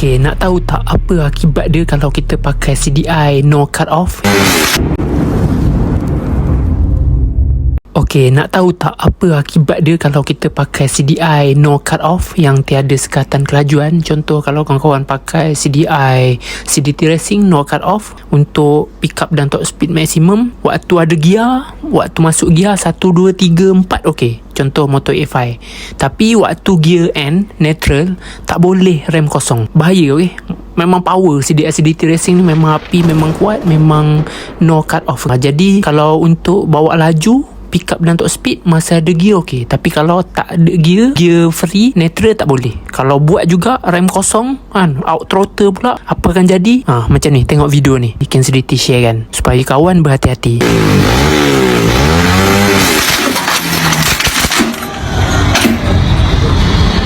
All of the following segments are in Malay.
Okey, nak tahu tak apa akibat dia kalau kita pakai CDI no cut off? Okey, nak tahu tak apa akibat dia kalau kita pakai CDI no cut off yang tiada sekatan kelajuan? Contoh kalau kawan-kawan pakai CDI CDT Racing no cut off untuk pick up dan top speed maximum, waktu ada gear, waktu masuk gear 1, 2, 3, 4 okey. Contoh motor A5. Tapi waktu gear N neutral tak boleh rem kosong. Bahaya okey. Memang power CDI CDT Racing ni memang api, memang kuat, memang no cut off. Jadi kalau untuk bawa laju pick up dan top speed masa ada gear okey, tapi kalau tak ada gear free neutral tak boleh. Kalau buat juga rem kosong kan, out throttle pula, apa akan jadi? Macam ni, tengok video ni Ken CDT share kan, supaya kawan berhati-hati.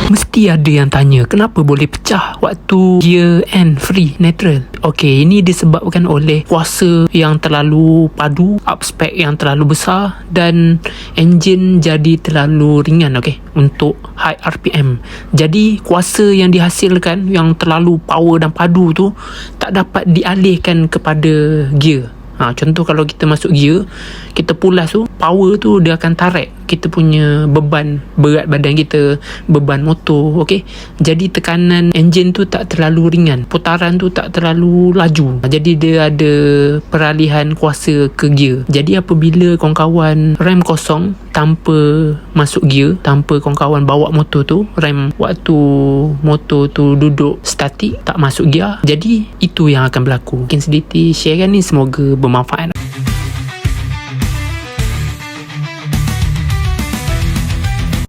Mesti ada yang tanya, kenapa boleh pecah waktu gear N free neutral? Okey, ini disebabkan oleh kuasa yang terlalu padu, up spec yang terlalu besar dan enjin jadi terlalu ringan okey untuk high RPM. Jadi kuasa yang dihasilkan yang terlalu power dan padu tu tak dapat dialihkan kepada gear. Contoh kalau kita masuk gear, kita pulas tu, power tu dia akan tarik kita punya beban, berat badan kita, beban motor, okey. Jadi tekanan enjin tu tak terlalu ringan, putaran tu tak terlalu laju. Jadi dia ada peralihan kuasa ke gear. Jadi apabila kawan-kawan rem kosong tanpa masuk gear, tanpa kawan-kawan bawa motor tu, rem waktu motor tu duduk statik, tak masuk gear, jadi itu yang akan berlaku. Mungkin sedikit share kan ni, semoga bermanfaat.